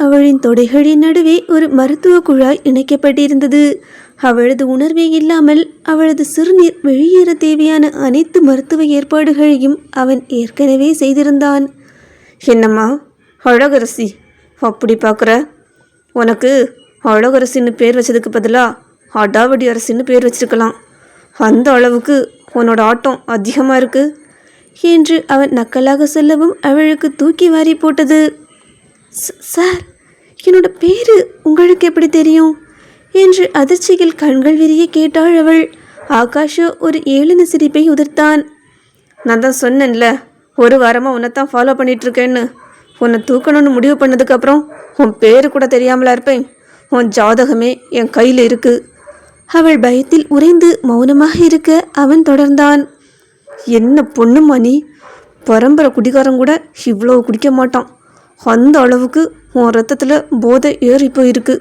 அவளின் தொடைகளின் நடுவே ஒரு மருத்துவ குழாய் இணைக்கப்பட்டிருந்தது. அவளது உணர்வே இல்லாமல் அவளது சிறுநீர் வெளியேற தேவையான அனைத்து மருத்துவ ஏற்பாடுகளையும் அவன் ஏற்கனவே செய்திருந்தான். என்னம்மா அழகரசி அப்படி பார்க்குற? உனக்கு அழகரசின்னு பேர் வச்சதுக்கு பதிலாக அடாவடி அரசின்னு பேர் வச்சிருக்கலாம். அந்த அளவுக்கு உன்னோட ஆட்டம் அதிகமாக இருக்கு என்று அவன் நக்கலாக சொல்லவும் அவளுக்கு தூக்கி வாரி போட்டது. சார், என்னோட பேரு உங்களுக்கு எப்படி தெரியும் என்று அதிர்ச்சியில் கண்கள் விரிய கேட்டாள் அவள். ஆகாஷோ ஒரு ஏளன சிரிப்பை உதிர்த்தான். நான் தான் சொன்னேன்ல, ஒரு வாரமாக உன்னைத்தான் ஃபாலோ பண்ணிகிட்ருக்கேன்னு. உன்னை தூக்கணும்னு முடிவு பண்ணதுக்கப்புறம் உன் பேரு கூட தெரியாமலா இருப்பேன். உன் ஜாதகமே என் கையில் இருக்குது. அவள் பயத்தில் உறைந்து மௌனமாக இருக்க அவன் தொடர்ந்தான். என்ன பொண்ணுமா நீ? பரம்பரை குடிகாரம் கூட இவ்வளோ குடிக்க மாட்டான். அந்த அளவுக்கு உன் ரத்தத்தில் போதை ஏறி போயிருக்கு.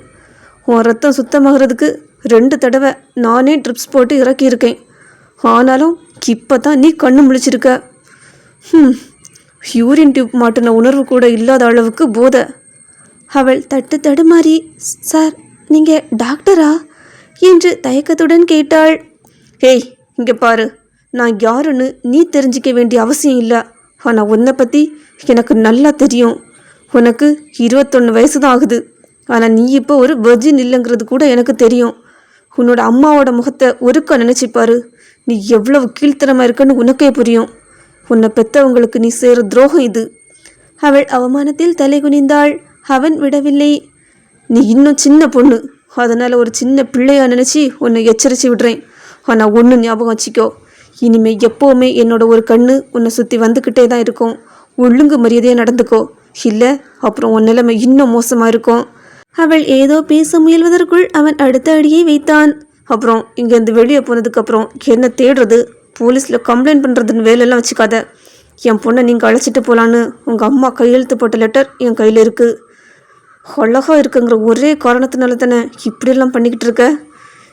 உன் ரத்தம் சுத்தமாகிறதுக்கு 2 தடவை நானே ட்ரிப்ஸ் போட்டு இறக்கியிருக்கேன். ஆனாலும் இப்போ தான் நீ கண்ணு முழிச்சிருக்க. யூரின் டியூப் மாட்டின உணர்வு கூட இல்லாத அளவுக்கு போதை. அவள் தடுமாறி, சார், நீங்கள் டாக்டரா என்று தயக்கத்துடன் கேட்டாள். ஏய், இங்கே பாரு, நான் யாருன்னு நீ தெரிஞ்சிக்க வேண்டிய அவசியம் இல்லை. ஆனால் உன்னை பற்றி எனக்கு நல்லா தெரியும். உனக்கு 21 வயசு தான் ஆகுது. ஆனால் நீ இப்போ ஒரு வெர்ஜின் இல்லைங்கிறது கூட எனக்கு தெரியும். உன்னோட அம்மாவோட முகத்தை ஒருக்க நினச்சிப்பாரு. நீ எவ்வளவு கீழ்த்தரமாக இருக்குன்னு உனக்கே புரியும். உன்னை பெற்றவங்களுக்கு நீ செய்கிற துரோகம் இது. அவள் அவமானத்தில் தலை குனிந்தாள். அவன் விடவில்லை. நீ இன்னும் சின்ன பொண்ணு, அதனால் ஒரு சின்ன பிள்ளையா நினச்சி உன்னை எச்சரித்து விடுறேன். ஆனால் ஒன்று ஞாபகம் வச்சுக்கோ, இனிமேல் எப்போவுமே என்னோட ஒரு கண்ணு உன்னை சுற்றி வந்துக்கிட்டே தான் இருக்கும். ஒழுங்கு மரியாதையாக நடந்துக்கோ, இல்லை அப்புறம் உன் நிலைமை இன்னும் மோசமாக இருக்கும். அவள் ஏதோ பேச முயல்வதற்குள் அவன் அடுத்த அடியை வைத்தான். அப்புறம் இங்கேருந்து வெளியே போனதுக்கப்புறம் என்ன தேடுறது, போலீஸில் கம்ப்ளைண்ட் பண்ணுறதுன்னு வேலையெல்லாம் வச்சுக்காத. என் பொண்ணை நீங்கள் அழைச்சிட்டு போகலான்னு உங்கள் அம்மா கையெழுத்து போட்ட லெட்டர் என் கையில் இருக்குது. அழகாக இருக்குங்கிற ஒரே காரணத்தினால தானே இப்படியெல்லாம் பண்ணிக்கிட்டு இருக்க.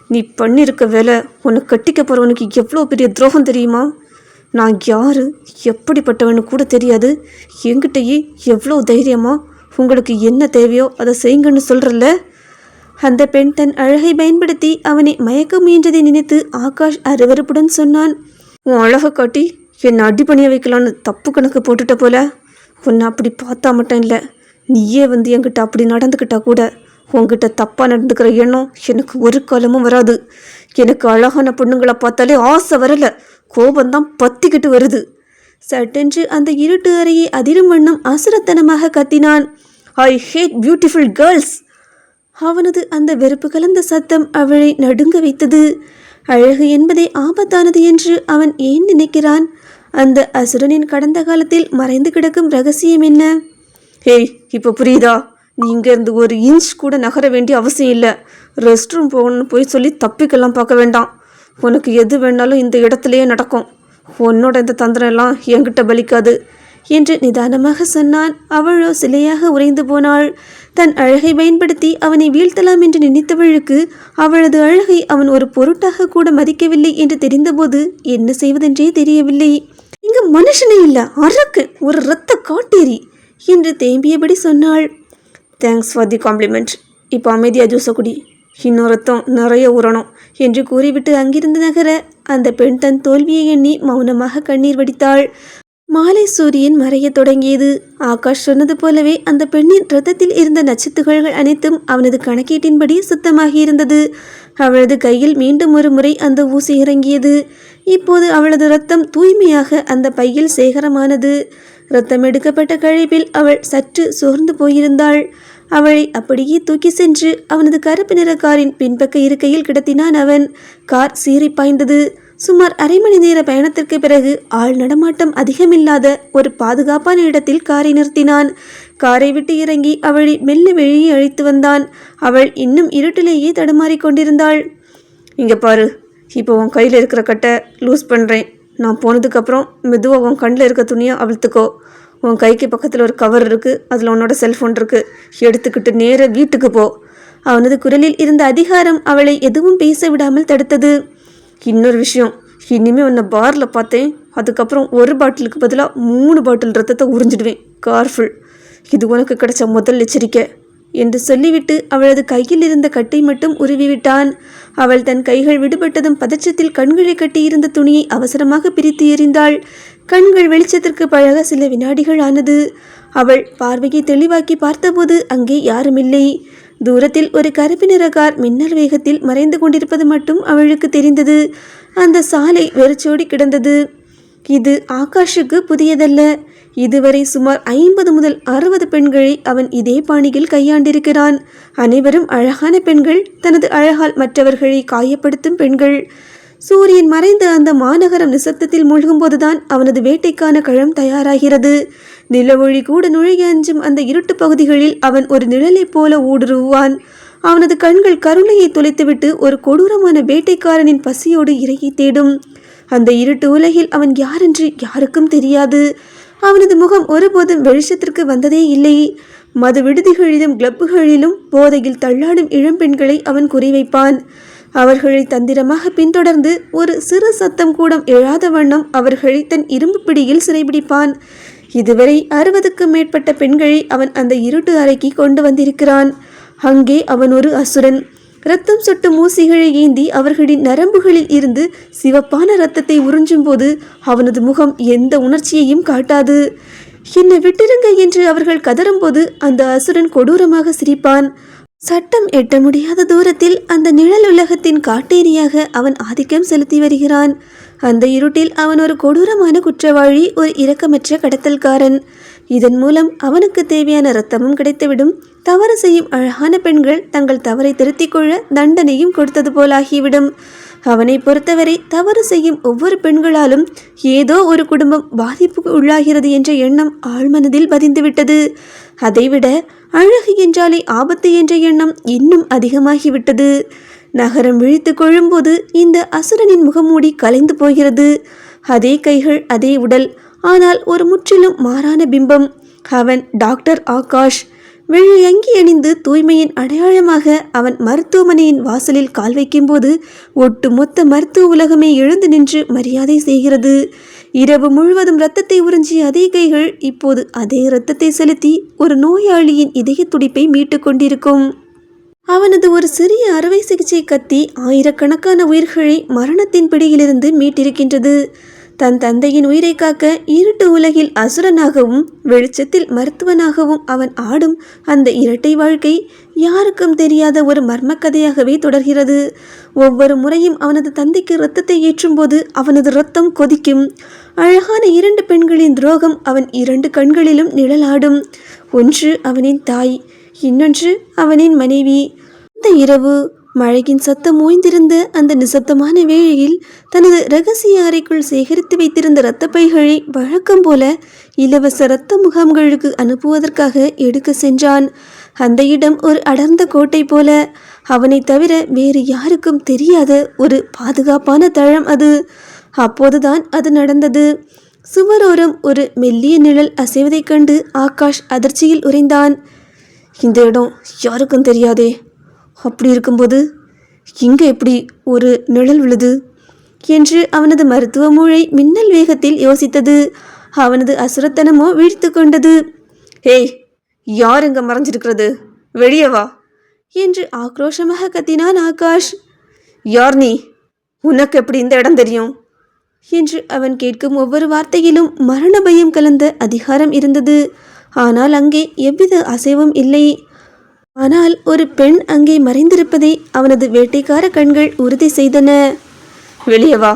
நீ பண்ணியிருக்க வேலை உன்னை கட்டிக்க போகிறவனுக்கு எவ்வளோ பெரிய துரோகம் தெரியுமா? நான் யார், எப்படிப்பட்டவனு கூட தெரியாது. என்கிட்டயே எவ்வளோ தைரியமாக உங்களுக்கு என்ன தேவையோ அதை செய்யுங்கன்னு சொல்கிறல்ல. அந்த பெண் தன் அழகை பயன்படுத்தி அவனை மயக்க முயன்றதை நினைத்து ஆகாஷ் அருவருப்புடன் சொன்னான். உன் அழகை காட்டி என்னை அடிப்பணிய வைக்கலான்னு தப்பு கணக்கு போட்டுட்ட போல. உன்னை அப்படி பார்த்தா மட்டும் இல்லை, நீயே வந்து என்கிட்ட அப்படி நடந்துக்கிட்டா கூட உங்ககிட்ட தப்பாக நடந்துக்கிற எண்ணம் எனக்கு ஒரு காலமும் வராது. எனக்கு அழகான பொண்ணுங்களை பார்த்தாலே ஆசை வரலை, கோபந்தான் பத்திக்கிட்டு வருது. சட்டென்று அந்த இருட்டு அறையை அதிரும் வண்ணம் அசுரத்தனமாக கத்தினான். ஐ ஹேட் பியூட்டிஃபுல் கேர்ள்ஸ். அவனது அந்த வெறுப்பு கலந்த சத்தம் அவளை நடுங்க வைத்தது. அழகு என்பதை ஆபத்தானது என்று அவன் ஏன் நினைக்கிறான்? அந்த அசுரனின் கடந்த காலத்தில் மறைந்து கிடக்கும் ரகசியம் என்ன? ஏய், இப்போ புரியுதா? நீ இங்கேருந்து ஒரு இன்ச் கூட நகர வேண்டிய அவசியம் இல்லை. ரெஸ்ட் ரூம் போகணுன்னு போய் சொல்லி தப்பிக்கெல்லாம் பார்க்க வேண்டாம். உனக்கு எது வேணாலும் இந்த இடத்துலையே நடக்கும். உன்னோட இந்த தந்திரம் எல்லாம் என்கிட்ட பலிக்காது என்று நிதானமாக சொன்னான். அவளோ சிலையாக உறைந்து போனாள். தன் அழகை பயன்படுத்தி அவனை வீழ்த்தலாம் என்று நினைத்தவளுக்கு அவளது அழகை அவன் ஒரு பொருட்டாக கூட மதிக்கவில்லை என்று தெரிந்தபோது என்ன செய்வதென்றே தெரியவில்லை. இங்கு மனுஷனே இல்லை, அரக்கு, ஒரு இரத்த காட்டேரி என்று தேம்பியபடி சொன்னாள். Thanks for the compliment. இப்போ அமைதியாக ஜூஸை குடி, இன்னும் ரத்தம் நிறைய ஊறணும் என்று கூறிவிட்டு அங்கிருந்து நகர அந்த பெண் தன் தோல்வியை எண்ணி மௌனமாக கண்ணீர் வடித்தாள். மாலை சூரியன் மறைய தொடங்கியது. ஆகாஷ் சொன்னது போலவே அந்த பெண்ணின் இரத்தத்தில் இருந்த நச்சுத்துகள்கள் அனைத்தும் அவனது கணக்கீட்டின்படி சுத்தமாகி இருந்தது. அவளது கையில் மீண்டும் ஒரு முறை அந்த ஊசி இறங்கியது. இப்போது அவளது இரத்தம் தூய்மையாக அந்த பையில் சேகரமானது. இரத்தம் எடுக்கப்பட்ட கழிப்பில் அவள் சற்று சோர்ந்து போயிருந்தாள். அவளை அப்படியே தூக்கி சென்று அவனது கருப்பு நிற காரின் பின்பக்க இருக்கையில் கிடத்தினான் அவன். கார் சீறி பாய்ந்தது. சுமார் அரை மணி நேர பயணத்திற்கு பிறகு ஆள் நடமாட்டம் அதிகமில்லாத ஒரு பாதுகாப்பான இடத்தில் காரை நிறுத்தினான். காரை விட்டு இறங்கி அவளை மெல்ல வெளியே அழைத்து வந்தான். அவள் இன்னும் இருட்டிலேயே தடுமாறி கொண்டிருந்தாள். இங்கே பாரு, இப்போ உன் கையில் இருக்கிற கட்டை லூஸ் பண்ணுறேன். நான் போனதுக்கப்புறம் மெதுவாக உன் கண்ணில் இருக்க துணியை அவிழ்த்துக்கோ. உன் கைக்கு பக்கத்தில் ஒரு கவர் இருக்குது, அதில் உன்னோட செல்ஃபோன் இருக்குது. எடுத்துக்கிட்டு நேராக வீட்டுக்கு போ. அவனது குரலில் இருந்த அதிகாரம் அவளை எதுவும் பேச விடாமல் தடுத்தது. இன்னொரு விஷயம், இனிமேல் உன்னை பாரில் பார்த்தேன், அதுக்கப்புறம் ஒரு பாட்டிலுக்கு பதிலாக 3 பாட்டில் ரத்தத்தை உறிஞ்சிடுவேன், கார்ஃபுல். இது உனக்கு கிடைச்ச முதல் எச்சரிக்கை. என்று சொல்லிவிட்டு அவளது கையில் இருந்த கட்டை மட்டும் உருவிவிட்டான். அவள் தன் கைகள் விடுபட்டதும் பதற்றத்தில் கண்களை கட்டியிருந்த துணியை அவசரமாக பிரித்து எறிந்தாள். கண்கள் வெளிச்சத்திற்கு பழக சில வினாடிகள் ஆனது. அவள் பார்வையை தெளிவாக்கி பார்த்தபோது அங்கே யாருமில்லை. தூரத்தில் ஒரு கருப்பு நிற கார் மின்னல் வேகத்தில் மறைந்து கொண்டிருப்பது மட்டும் அவளுக்கு தெரிந்தது. அந்த சாலை வெறிச்சோடி கிடந்தது. இது ஆகாஷுக்கு புதியதல்ல. இதுவரை சுமார் 50 முதல் 60 பெண்களை அவன் இதே பாணியில் கையாண்டிருக்கிறான். அனைவரும் அழகான பெண்கள், தனது அழகால் மற்றவர்களை காயப்படுத்தும் பெண்கள். சூரியன் மறைந்து அந்த மாநகரம் நிசப்தத்தில் மூழ்கும்போதுதான் அவனது வேட்டைக்கான களம் தயாராகிறது. நிலவொளி கூட நுழைய அஞ்சும் அந்த இருட்டு பகுதிகளில் அவன் ஒரு நிழலைப் போல ஊடுருவான். அவனது கண்கள் கருணையை தொலைத்துவிட்டு ஒரு கொடூரமான வேட்டைக்காரனின் பசியோடு இறையை தேடும். அந்த இருட்டு உலகில் அவன் யாரென்று யாருக்கும் தெரியாது. அவனது முகம் ஒருபோதும் வெளிச்சத்திற்கு வந்ததே இல்லை. மது விடுதிகளிலும் கிளப்புகளிலும் போதையில் தள்ளாடும் இளம்பெண்களை அவன் குறிவைப்பான். அவர்களை தந்திரமாக பின்தொடர்ந்து ஒரு சிறு சத்தம் கூட எழாத வண்ணம் அவர்களை தன் இரும்பு பிடியில் சிறைபிடிப்பான். இதுவரை 60க்கும் மேற்பட்ட பெண்களை அவன் அந்த இருட்டு அறைக்கு கொண்டு வந்திருக்கிறான். அங்கே அவன் ஒரு அசுரன். இரத்தம் சொட்டும் ஊசிகளை ஏந்தி அவர்களின் நரம்புகளில் இருந்து சிவப்பான இரத்தத்தை உறிஞ்சும் போது அவனது முகம் எந்த உணர்ச்சியையும் காட்டாது. என்னை விட்டிருங்க என்று அவர்கள் கதறும்போது அந்த அசுரன் கொடூரமாக சிரிப்பான். சட்டம் எட்ட முடியாத தூரத்தில் அந்த நிழல் உலகத்தின் காட்டேரியாக அவன் ஆதிக்கம் செலுத்தி வருகிறான். அந்த இருட்டில் அவன் ஒரு கொடூரமான குற்றவாளி, ஒரு இரக்கமற்ற கடத்தல்காரன். இதன் மூலம் அவனுக்கு தேவையான இரத்தமும் கிடைத்துவிடும். தவறு செய்யும் அழகான பெண்கள் தங்கள் தவறை திருத்திக் கொள்ள தண்டனையும் கொடுத்தது போலாகிவிடும். அவனை பொறுத்தவரை தவறு செய்யும் ஒவ்வொரு பெண்களாலும் ஏதோ ஒரு குடும்பம் பாதிப்புக்கு உள்ளாகிறது என்ற எண்ணம் ஆழ்மனதில் பதிந்துவிட்டது. அதைவிட அழகு என்றாலே ஆபத்து என்ற எண்ணம் இன்னும் அதிகமாகிவிட்டது. நகரம் விழித்து கொள்ளும்போது இந்த அசுரனின் முகமூடி கலைந்து போகிறது. அதே கைகள், அதே உடல், ஆனால் ஒரு முற்றிலும் மாறான பிம்பம். அவன் டாக்டர் ஆகாஷ். வெள்ளை அங்கி அணிந்து தூய்மையின் அடையாளமாக அவன் மருத்துவமனையின் வாசலில் கால் வைக்கும்போது ஒட்டு மொத்த மருத்துவ உலகமே எழுந்து நின்று மரியாதை செய்கிறது. இரவு முழுவதும் இரத்தத்தை உறிஞ்சிய அதே கைகள் இப்போது அதே இரத்தத்தை செலுத்தி ஒரு நோயாளியின் இதய துடிப்பை மீட்டு கொண்டிருக்கும். அவனது ஒரு சிறிய அறுவை சிகிச்சை கத்தி ஆயிரக்கணக்கான உயிர்களை மரணத்தின் பிடியிலிருந்து மீட்டிருக்கின்றது. தன் தந்தையின் உயிரை காக்க இருட்டு உலகில் அசுரனாகவும் வெளிச்சத்தில் மருத்துவனாகவும் அவன் ஆடும் அந்த இரட்டை வாழ்க்கை யாருக்கும் தெரியாத ஒரு மர்மக்கதையாகவே தொடர்கிறது. ஒவ்வொரு முறையும் அவனது தந்தைக்கு இரத்தத்தை ஏற்றும்போது அவனது இரத்தம் கொதிக்கும். அழகான 2 பெண்களின் துரோகம் அவன் 2 கண்களிலும் நிழலாடும். ஒன்று அவனின் தாய், இன்னொன்று அவனின் மனைவி. அந்த இரவு மழையின் சத்தம் ஓய்ந்திருந்த அந்த நிசப்தமான வேளையில் தனது இரகசிய அறைக்குள் சேகரித்து வைத்திருந்த இரத்த பைகளை வழக்கம் போல இலவச இரத்த முகாம்களுக்கு அனுப்புவதற்காக எடுக்க சென்றான். அந்த இடம் ஒரு அடர்ந்த கோட்டை போல. அவனை தவிர வேறு யாருக்கும் தெரியாத ஒரு பாதுகாப்பான தளம் அது. அப்போதுதான் அது நடந்தது. சுவரோரம் ஒரு மெல்லிய நிழல் அசைவதைக் கண்டு ஆகாஷ் அதிர்ச்சியில் உறைந்தான். இந்த இடம் யாருக்கும் தெரியாதே. அப்படி இருக்கும்போது இங்கே எப்படி ஒரு நிழல் விழுது என்று அவனது மருத்துவ மூளை மின்னல் வேகத்தில் யோசித்தது. அவனது அசுரத்தனமோ வீழ்த்து கொண்டது. ஏய், யார் இங்கே மறைஞ்சிருக்கிறது? வெளியே வா என்று ஆக்ரோஷமாக கத்தினான் ஆகாஷ். யார் நீ? உனக்கு எப்படி இந்த இடம் தெரியும் என்று அவன் கேட்கும் ஒவ்வொரு வார்த்தையிலும் மரண பயம் கலந்த அதிகாரம் இருந்தது. ஆனால் அங்கே எவ்வித அசைவும் இல்லை. ஆனால் ஒரு பெண் அங்கே மறைந்திருப்பதை அவனது வேட்டைக்கார கண்கள் உறுதி செய்தன. வெளியே வா,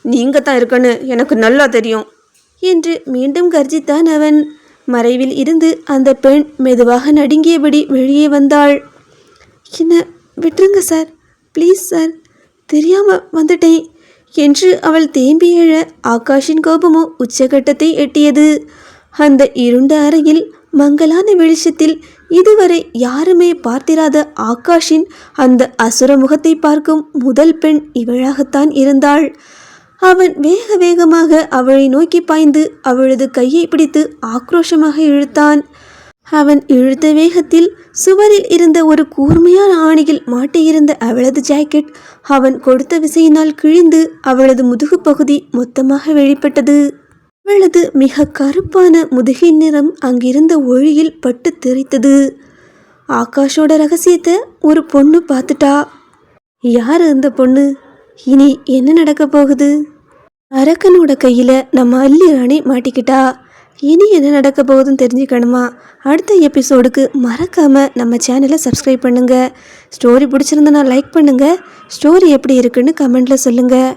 நீங்க தான் இருக்கன்னு எனக்கு நல்லா தெரியும் என்று மீண்டும் கர்ஜித்தான் அவன். மறைவில் இருந்து அந்த பெண் மெதுவாக நடுங்கியபடி வெளியே வந்தாள். என்ன விட்டுருங்க சார், ப்ளீஸ் சார், தெரியாம வந்துட்டேன் என்று அவள் தேம்பி எழ ஆகாஷின் கோபமோ உச்சகட்டத்தை எட்டியது. அந்த இருண்ட அறையில் மங்கலான வெளிச்சத்தில் இதுவரை யாருமே பார்த்திராத ஆகாஷின் அந்த அசுர முகத்தை பார்க்கும் முதல் பெண் இவளாகத்தான் இருந்தாள். அவன் வேக வேகமாக அவளை நோக்கி பாய்ந்து அவளது கையை பிடித்து ஆக்ரோஷமாக இழுத்தான். அவன் இழுத்த வேகத்தில் சுவரில் இருந்த ஒரு கூர்மையான ஆணியில் மாட்டியிருந்த அவளது ஜாக்கெட் அவன் கொடுத்த விசையினால் கிழிந்து அவளது முதுகு பகுதி மொத்தமாக வெளிப்பட்டது. அவளது மிக கருப்பான முதுகின் நிறம் அங்கிருந்த ஒளியில் பட்டு தெரித்தது. ஆகாஷோட ரகசியத்தை ஒரு பொண்ணு பார்த்துட்டா. யார் அந்த பொண்ணு? இனி என்ன நடக்க போகுது? அரக்கனோட கையில் நம்ம அல்லி ராணி மாட்டிக்கிட்டா. இனி என்ன நடக்க போகுதுன்னு தெரிஞ்சுக்கணுமா? அடுத்த எபிசோடுக்கு மறக்காமல் நம்ம சேனலை சப்ஸ்கிரைப் பண்ணுங்கள். ஸ்டோரி பிடிச்சிருந்தனா லைக் பண்ணுங்கள். ஸ்டோரி எப்படி இருக்குன்னு கமெண்ட்டில் சொல்லுங்கள்.